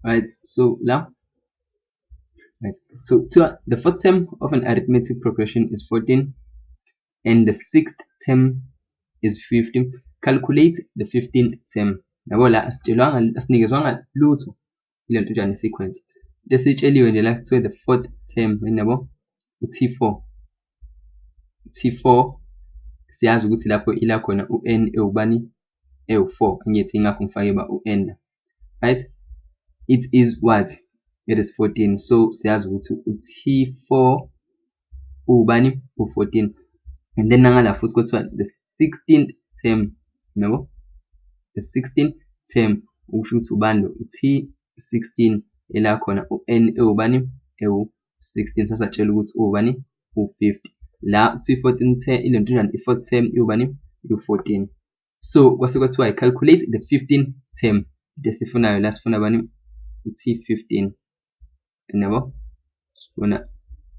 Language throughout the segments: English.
right? So now, right, so the fourth term of an arithmetic progression is 14 and the sixth term is 15. Calculate the 15th term. Yabo la asinikezwanga lutho ile nto njani sequence. Desitsheliwe nje la kuthiwe the fourth term yabo u-T4. T4 siyazi ukuthi lapho ila khona u-n ewubani ewu4 angithi ingakho ngifake ba u-n, right? It is what? It is 14. So siyazi ukuthi u-T4 ubani u14. And then nangala futhi kuthiwa the 16th term, yabo, the 16th term ukusho ukuthi ubani lo T16 ela khona u-n ewubani ewu16 sasatshela ukuthi ubani u50. La T14 term ile nto njani i4th term iubani u14. So kwase kwathiwa calculate the 15th term. Desifunayo la sifuna bani u-T15, yabo, sifuna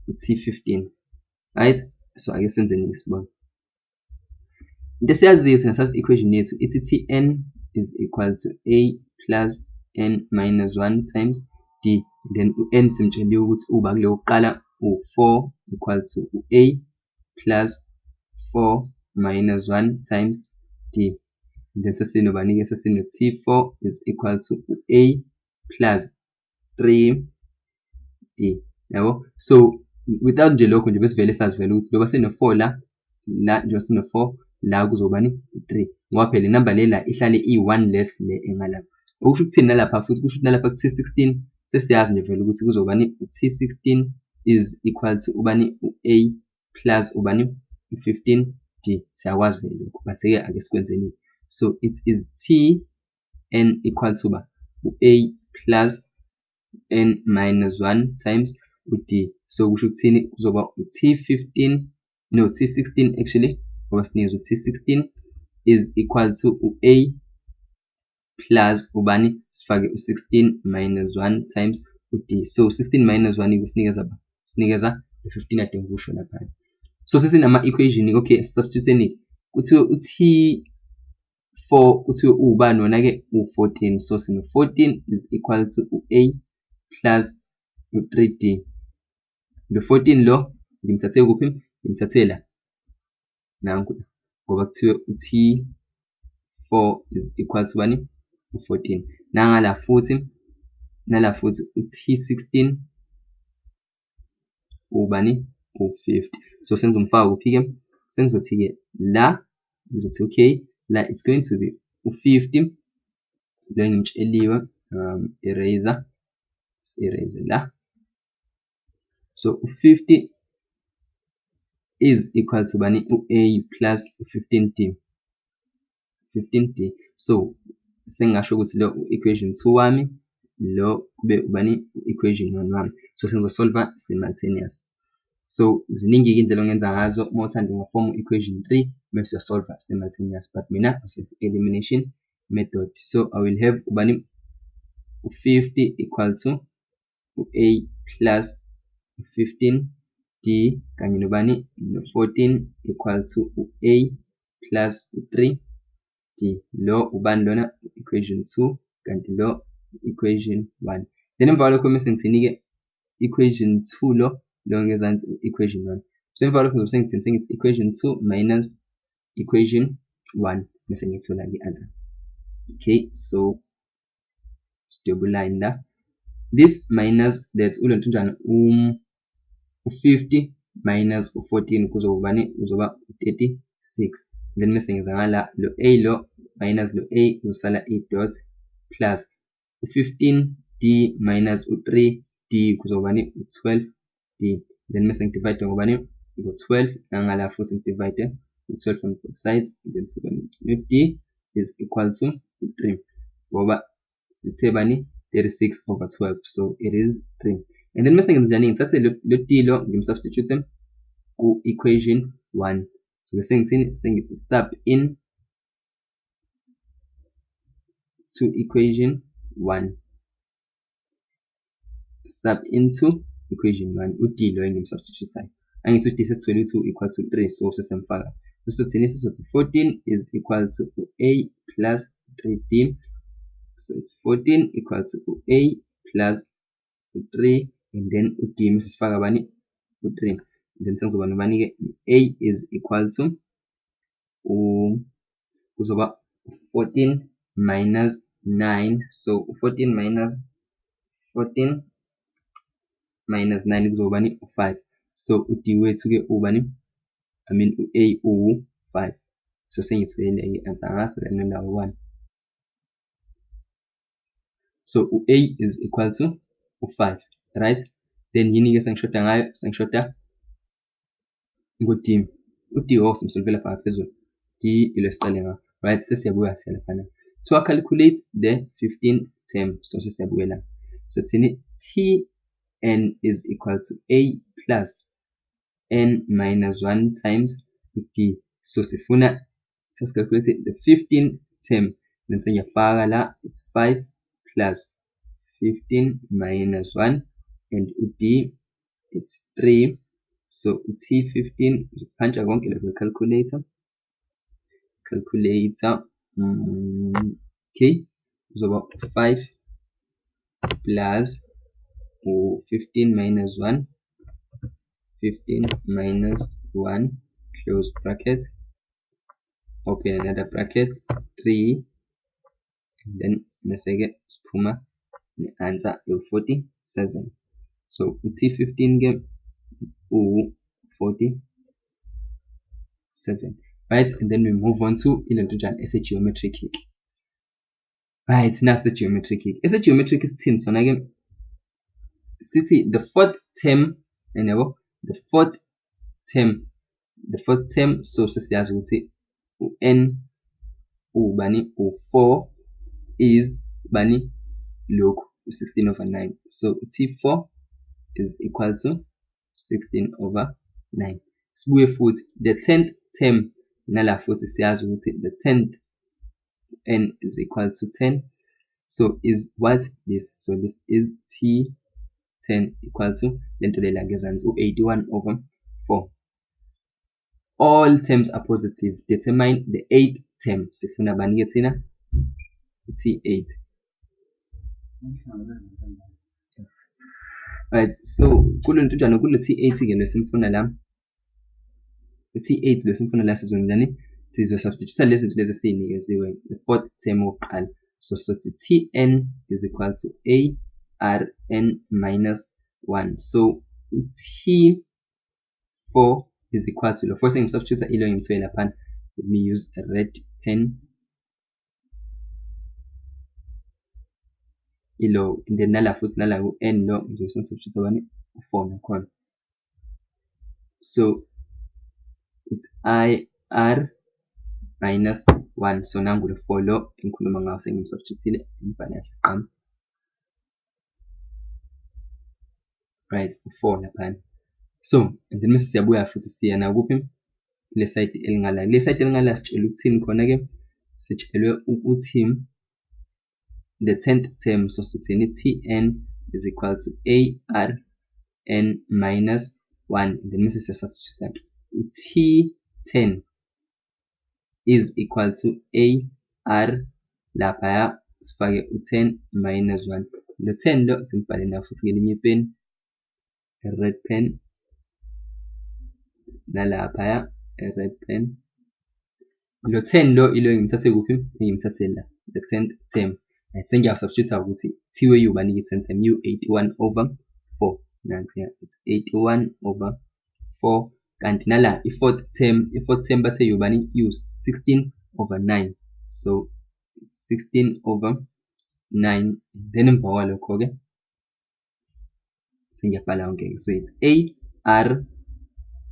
u-T15, right? So ake senzeni isibongo. Into siyaziyo thina sazi equation yethu ithi Tn is equal to a plus n minus 1 times d. Then u-n simtsheliwe ukuthi uba kule oqala u4 equal to a plus 4 minus 1 times d. Then sesinobani ke sesino T4 is equal to a plus 3d, yabo. So without nje lokho nje besivele sazivela ukuthi njengoba sino4 la njengoba sino4 la kuzobani 3 ngoba phela inamba lela ihlale i1 less le engala. Okusho ukuthini nalapha futhi kusho ukuthi nalapha ku-T16 sesiyazi nje vele ukuthi kuzobani u-T16 is equal to ubani u-a plus ubani u15d. Siyakwazi vele lokho but ke ake sikwenzeni. So it is Tn equal to ba u-a plus n minus 1 times u-d. So kusho ukuthini kuzoba u-T16 actually ngoba sinikezwe T16 is equal to u-a plus ubani sifake u16 minus 1 times u-d. So 16 minus 1 kusinikeza 15 ade ngikusho lapha. So sesinama equation okay, substitute kuthiwe u-T4 kuthiwe ubani wona ke u14. So sino 14 is equal to u-a plus u3d. Lo 14 lo ngimthathe kuphi? Ngimthathe la nanku ngoba kuthiwe u-T4 is equal to bani u14. Nangala futhi u-T16 ubani u50. So senza umfaka kuphi ke? Sengizothi ke la ngizothi okay, la it's going to be u50 lo ngimtsheliwe eraser la. So u50 is equal to bani u-a plus 15d. So sengasho ukuthi lo equation 2 wami lo kube ubani equation 1 wami. So sengizosolve simultaneous. So ziningi indlela ongenza ngazo uma uthanda ungaform equation 3 bese uyasolve simultaneous, but mina usenza elimination method. So I will have ubani u50 equal to u-a plus 15d kanye nobani no14 equal to u-a plus u3d. Lo ubani lona equation 2 kanti lo equation 1. Then emva kwalokho bese ngithini ke equation 2 lo ngezansi equation 1. So emva kwalokho ngizobe sengithini sengithi equation 2 minus equation 1 bese ngithola ke answer. Okay, so double line la. This minus that ulento njani u50 minus u14 kuzobani kuzoba 36. Then bese ngenza ngala lo a lo minus lo a kuzosala a dot plus u15d minus u3d kuzobani u12d. Then bese ngidivide ngobani ngo12 nangala futhi ngidivide u12 on both sides. Then sibani d is equal to 3 ngoba sithe bani 36 over 12, so it is 3. And then bese ngenza njani? Ngithathe lo d lo ngimsubstitute ku equation 1. So bese ngithini sengithi sub in to equation 1, sub into equation 1 u-d lo engimsubstitute. Angithi u-d sesithole u2 equal to 3, so sesemfaka. Sizothini? Sizothi 14 is equal to a plus 3d. So it's 14 equal to a plus u3 and then d mesifaka bani u3 and then sengizoba nobani ke a is equal to kuzoba 14 minus 9 so 14 minus 9 kuzoba ni 5 so ud wethu ke ubani u-a u-5 so sengithole i-answer ngasela nendawo 1 so u-a is equal to u-5 right then yini ke sengishoda ngayo sengishoda ngo-d u-d simsolvela lapha phezulu d ilo siqale ngayo right sesiyabuya laphana to calculate the 15th term so sesiyabuyela so thini tn is equal to a plus n minus 1 times d so sifuna calculate the 15th term then sengiyafaka la it's 5 plus 15 minus 1 and d it's 3 so t15 uzopuncha konke lokho calculator okay uzoba 5 plus 15 minus 1 15 minus 1 close bracket open another bracket 3 and then meseke siphuma ne-answer yo-47 so t15 ke u-47 right and then we move on to ilento njani ese-geometric right nasi the geometric ese-geometric sithini sona ke sithi the fourth term yabo the fourth term so sesiyazi ukuthi u-n ubani u-4 is bani lokhu u-16 over 9 so t4 is equal to 16 over 9 sibuye futhi the 10th term nala futhi siyazi ukuthi the 10th n is equal to 10 so is what this so this is t10 equal to lento lela ngezansi u81 over 4 all terms are positive determine the 8th term sifuna bani ke thina t8 right so kulento njani kule t8 ke lesimfuna la t8 lesimfuna la sizonilani sizo substitute lezi zinto lezi esiyinikeziwe the fourth term oqala so sothi tn is equal to arn minus 1 so t4 is equal to lo first thing substitute ilo ngimthwele lapha let me use a red pen ilo and then nala futhi nala ku n lo ngizosubstitute bani 4 nakhona so it's ir minus 1 so nangu le 4 lo engikhuluma ngawo sengimsubstitute ngibhala yaqam right 4 lapha so and then mase siyabuya futhi siya na kuphi le side elingala sitshela ukuthini khona ke sitshelwe ukuthi the 10th term so sithini tn is equal to arn minus 1 and then mase siyasubstitute t10 is equal to ar lapha sifake u10 minus 1 lo 10 lo simbhale na futhi ngelinye pen red pen nalapha a red pen lo 10 lo ilo ngimthathe kuphi ngimthathe la the 10th term sengiyasubstitute ukuthi t we ubani ke 10 term u81 over 4 nansi it's 81 over 4 kanti nala i-fourth term bathe ubani u16 over 9 so it's 16 over 9 then emva kwalokho ke sengiyabhala yonke so it's ar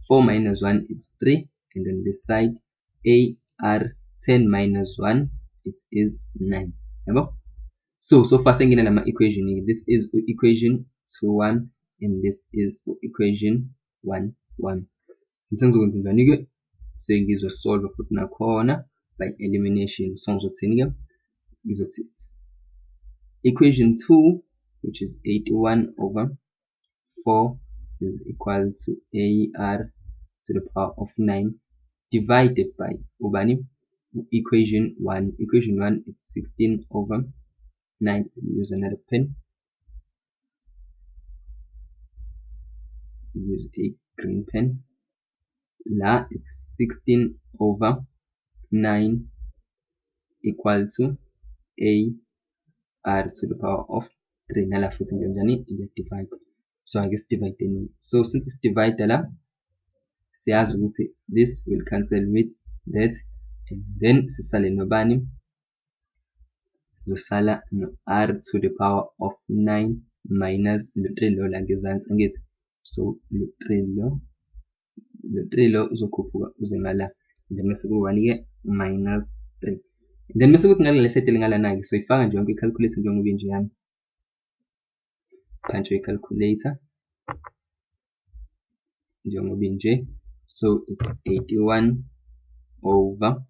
4 minus 1 is 3 and on this side ar 10 minus 1 it is 9 yabo so far sengina nama equation this is equation 2 1 and this is equation 1 1 ngizokwenza njani ke sengizosolve futhi nakhona by elimination so ngizothini ke ngizothi equation 2 which is 81 over 4 is equal to ar to the power of 9 divided by ubani equation 1 it's 16 over 9 use another pen use a green pen. La it's 16 over 9 equal to a r to the power of 3. Nala futhi ngenjani divide. So I guess divide in. So since it's divided la, siyazi ukuthi this will cancel with that, and then sisale nobani, sizosala no r to the power of 9 minus lo 3 lo la ngezansi angithi. So lo 3 lo uzokhuphuka uze ngala, then bese ku 1 ke minus 3, then bese kuthi ngale setele ngala na ke so ifaka nje yonke i-calculator njengoba injeyana. Punch i-calculator njengoba inje. So it's 81 over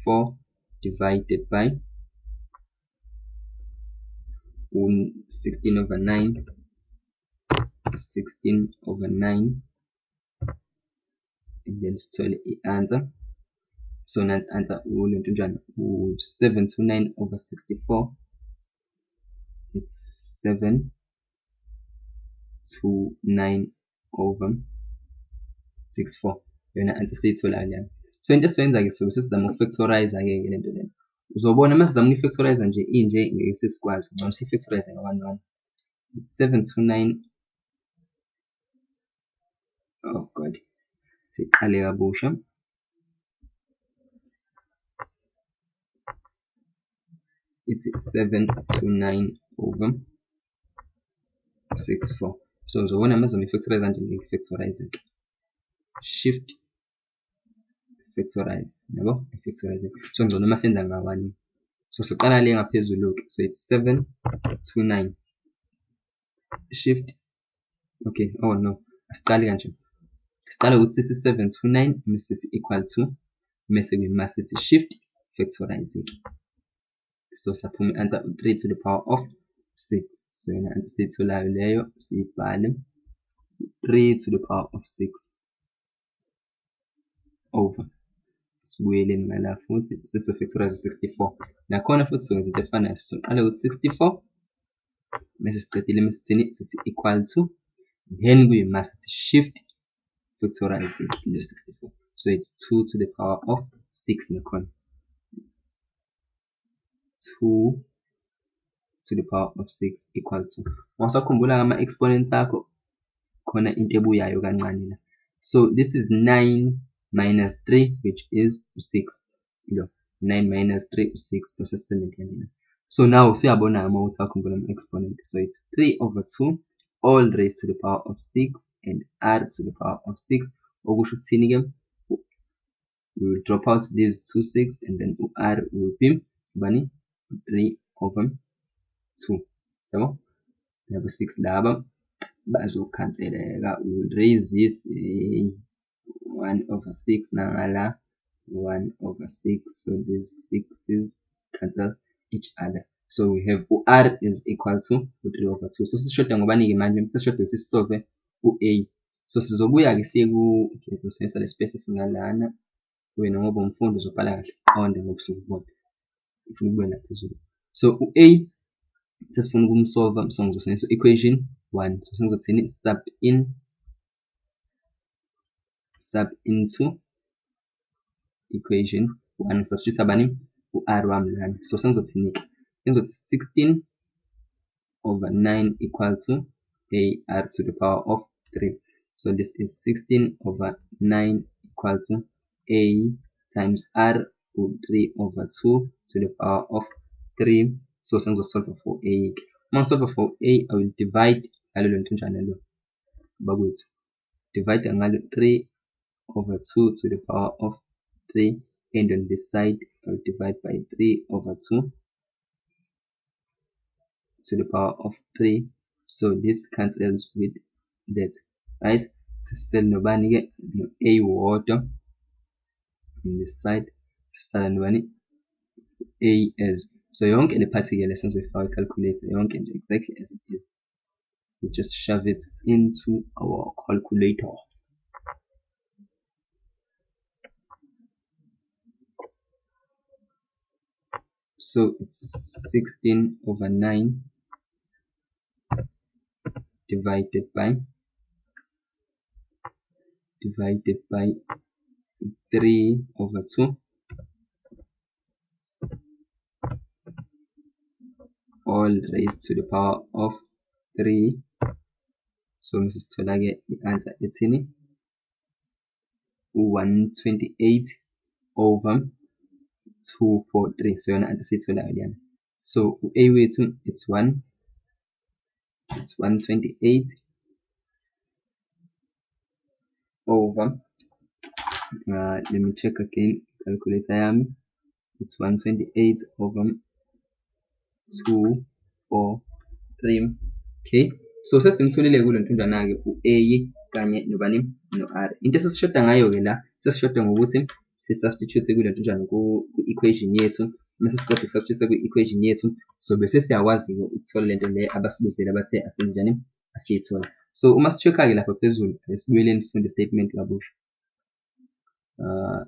4 divided by 16 over 9, 16 over 9, and then sithole i-answer. So nansi answer ulento njani, 729 over 64. It's 729 over 64. Yona answer siyithola lana. So into esiyenza ke so sizama ukufactorize ke lento lena. Uzobona uma sizama ukufactorize nje inje ngeke sesikwazi. Ngcono sifactorize nga-1 It's 729. Oh god. Siqale kabusha. It's 729 over 64. So uzobona uma sizama ukufactorize nje ngeke factorize. Shift factorize, yabo factorize. So ngizona uma senza nga-1. So siqala le ngaphezulu ke. So it's 729 shift. Okay, oh no, asiqali kanje. Siqala ukuthi sithi 729 mase sithi equal to, mase ke mase sithi shift factorize. So saphuma answer 3 to the power of 6. So yona answer siyitholayo leyo siyibhale 3 to the power of 6 over, sibuyele ngala futhi sesifactorize 64 nakhona futhi sonke izinto efanayo. So qala ukuthi 64 mase siqedile mase sithi equal to, then kuyi mase sithi shift factorize lo 64. So it's 2 to the power of 6 nakhona 2 to the power of 6 equal to, wasakhumbula ama exponents akho khona into ebuyayo kancane la. So this is 9 minus 3 which is 6. 9 minus 3 is 6. So sesisendele. So now siyabona ama usakhumbula ama exponent. So it's 3 over 2 all raised to the power of 6 and r to the power of 6. Okusho ukuthini ke? We will drop out these 2 6 and then r will be bani 3 over 2. So level 6 laba bazokhanseleka. We will raise this 1 over 6 nangala 1 over 6. So these 6's cancel each other. So we have r is equal to 3 over 2. So sishoda ngobani ke manje? Sishoda ukuthi sisolve u-a. So sizobuya ke siye ku sizosebenzisa le space singalana. Wena ngoba umfundi uzobhala kahle qonde ngokusuka ubona. Ufuna ukubuya laphezulu. So u-a sesifuna ukumsolve, so ngizosebenzisa equation 1. So sengizothini sub into equation 1. Substitute bani u-r wami lana. So sengizothini ke sengizothi 16 over 9 equal to a r to the power of 3. So this is 16 over 9 equal to a times r 3 over 2 to the power of 3. So sengizosolve for a. Uma solve for a, I will divide ngalo nto njani lo bakwethu, divide ngalo 3 over 2 to the power of 3, and on this side I will divide by 3 over 2 to the power of 3. So this cancels with that, right? Sisele nobani ke no a wodwa on this side, sisala nobani a as. So yonke le part ke lesenzoyifaka calculator yonke nje exactly as it is. We just shove it into our calculator. So it's 16 over 9 divided by divided by 3/2 all raised to the power of 3. So mesisithola ke i-answer ethini 128/243. So yona answer siyitholayo leyana. So u-A wethu it's 128 over let me check again calculator yami. It's 128 over 243. Okay, so sesimtholile kule ntonjana ke u-A kanye nobani no-R. Into esisishoda ngayo ke la sesishoda ngokuthi si-substitute kule ntonjana ku-equation yethu. Mase siceda uku-substitute ku-equation yethu, so bese siyakwazi ukuthola lento le abasibuzile abathe asenzenjani asiyithola. So uma si-check-a ke lapha phezulu esibuyeleni sifunde statement kabusha.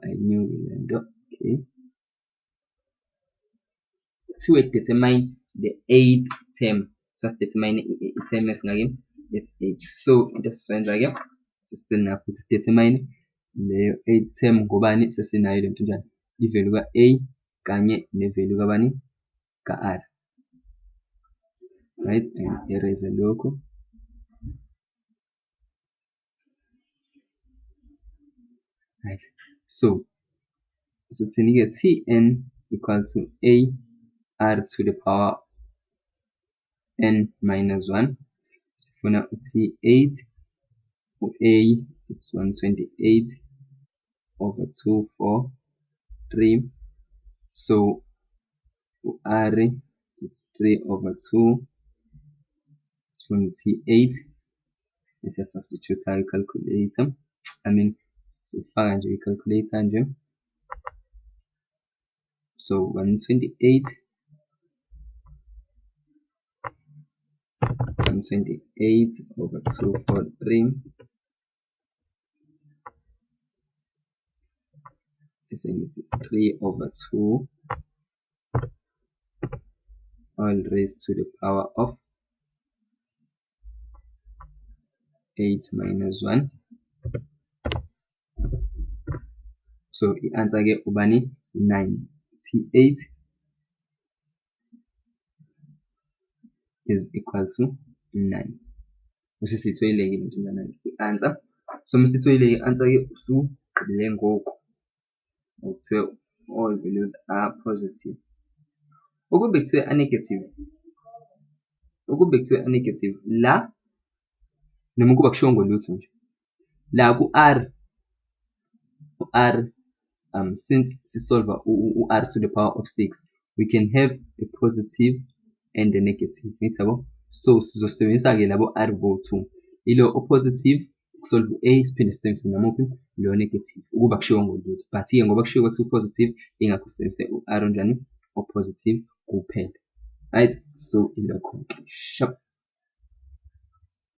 I knew lento. Okay, kuthiwe determine the 8th term. So determine i-term esingake S8. So into esizoyenza ke sesina futhi determine leyo 8th term ngobani sesinayo lento njani i-value ka-A kanye ne-value kabani ka-R. Right, and erase lokho. Right, so sithini ke Tn equal to A R to the power n minus 1. Sifuna T8 u-A it's 128 over 243. So u-R it's 3/2. Sifuna T8 substitute our calculator. I mean sifaka nje i-calculator nje. So 128 over 243 is 3/2 all raised to the power of 8 minus 1. So the answer ke ubani 9. T8 is equal to 9. Bese sithoyile into njana i-answer. So mesithoyile i-answer ke usugqibile ngoku. Ukuthiwe all values are positive. Ukube kuthiwe a negative la noma kuba kushiwo ngolutho nje la ku-R since sisolve u-R to the power of 6 we can have a positive and a negative. Ngiyabo, so sizosebenzisa ke labo R vo2 ilo positive ukusolve u-A siphinde sisebenzise namuphi lo negative ukuba kushiwo ngolutho, but ke ngoba kushiwo ukuthi u-positive ingakho sisebenzise u-R onjani o-positive kuphela. Right, so ilokho. Sharp.